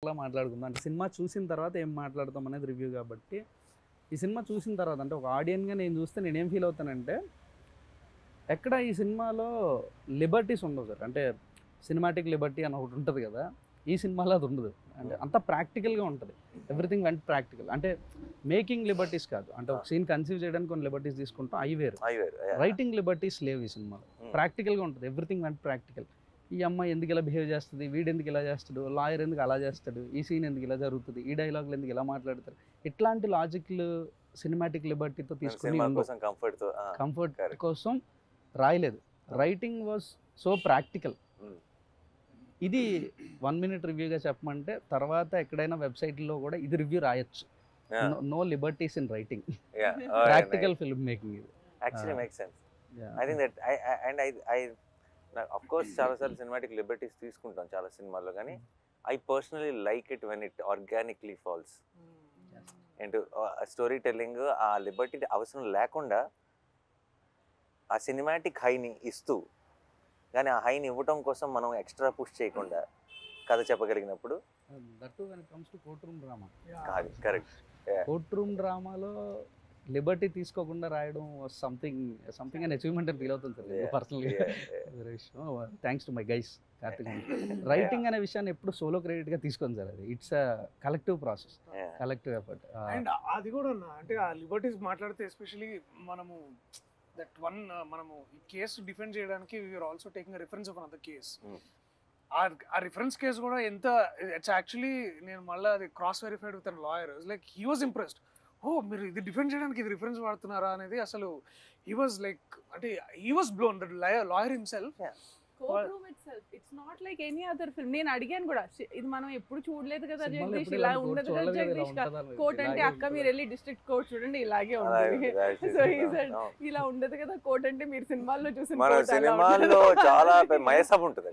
అలా మాట్లాడుకుందాం అంటే సినిమా చూసిన తర్వాత ఏం మాట్లాడతాం అనేది రివ్యూ కాబట్టి ఈ సినిమా చూసిన తర్వాత అంటే ఒక ఆడియన్గా నేను చూస్తే నేనేం ఫీల్ అవుతానంటే ఎక్కడ ఈ సినిమాలో లిబర్టీస్ ఉండవు సార్ అంటే సినిమాటిక్ లిబర్టీ అని ఒకటి ఉంటుంది కదా ఈ సినిమాలో అది ఉండదు అంటే అంత ప్రాక్టికల్గా ఉంటుంది ఎవ్రీథింగ్ వెంట ప్రాక్టికల్ అంటే మేకింగ్ లిబర్టీస్ కాదు అంటే ఒక సీన్ కన్సీవ్ చేయడానికి కొన్ని లిబర్టీస్ తీసుకుంటాం అవి వేరు రైటింగ్ లిబర్టీస్ లేవు ఈ సినిమాలో ప్రాక్టికల్గా ఉంటుంది ఎవ్రీథింగ్ వెంట ప్రాక్టికల్ ఈ అమ్మాయి ఎందుకు ఇలా బిహేవ్ చేస్తుంది వీడు ఎందుకు ఇలా చేస్తాడు లాయర్ ఎందుకు అలా చేస్తాడు ఈ సీన్ ఎందుకు ఇలా జరుగుతుంది ఈ డైలాగులు ఎందుకు ఇలా మాట్లాడతారు ఇట్లాంటి లాజిక్లు సినిమాటిక్ లిబర్టీతో తీసుకుని కంఫర్ట్ కోసం రాయలేదు రైటింగ్ వాజ్ సో ప్రాక్టికల్ ఇది 1 minute రివ్యూగా చెప్పమంటే తర్వాత ఎక్కడైనా వెబ్సైట్లో కూడా ఇది రివ్యూ రాయొచ్చు no liberties in writing practical film making ఇది actually make sense I think that I of course చాలాసార్లు సినిమాటిక్ లిబర్టీస్ తీసుకుంటాం చాలా సినిమాల్లో కానీ I personally like it when it organically falls and story telling ఆ లిబర్టీ అవసరం లేకుండా ఆ సినిమాటిక్ హైని ఇస్తూ కానీ ఆ హైని ఇవ్వటం కోసం మనం ఎక్స్ట్రా పుష్ చేయకుండా కథ చెప్పగలిగినప్పుడు that when it comes to courtroom drama correct courtroom డ్రామాలో లిబర్టీ తీసుకోకుండా రాయడం సంథింగ్ అండ్ అచీవ్మెంట్ అని ఫీల్ అవుతుంది సార్ పర్సనల్గా thanks to my guys Karthik writing అనే విషయాన్ని ఎప్పుడు సోలో క్రెడిట్గా తీసుకోండి సార్ అది it's a collective process collective effort and అది కూడా అంటే ఆ లిబర్టీస్ మాట్లాడితే ఎస్పెషలీ మనము దట్ వన్ మనము ఈ కేసు డిఫెండ్ చేయడానికి we're also taking reference of another case ఆ రిఫరెన్స్ కేసు కూడా ఎంత ఇట్స్ యాక్చువల్లీ నేను మళ్ళీ అది cross verified with an lawyer like he was impressed ఓ మీరు ఇది డిఫెండ్ చేయడానికి ఇది రిఫరెన్స్ వాడుతున్నారా అనేది అసలు హీ వాజ్ లైక్ అంటే he was blown that lawyer himself courtroom itself it's not like any other film నేను అడిగాను కూడా ఇది మనం ఎప్పుడు చూడలేదు కదా జగదీష్ ఇలా ఉండదు కదా జగదీష్ కోర్ట్ అంటే అక్క మీరు వెళ్ళి డిస్ట్రిక్ట్ కోర్ట్ చూడండి ఇలాగే ఉంటుంది సో ఇలా ఉండదు కదా కోర్ట్ అంటే మీరు సినిమాల్లో చూసిన సినిమాల్లో చాలా మయసబ్ ఉంటుంది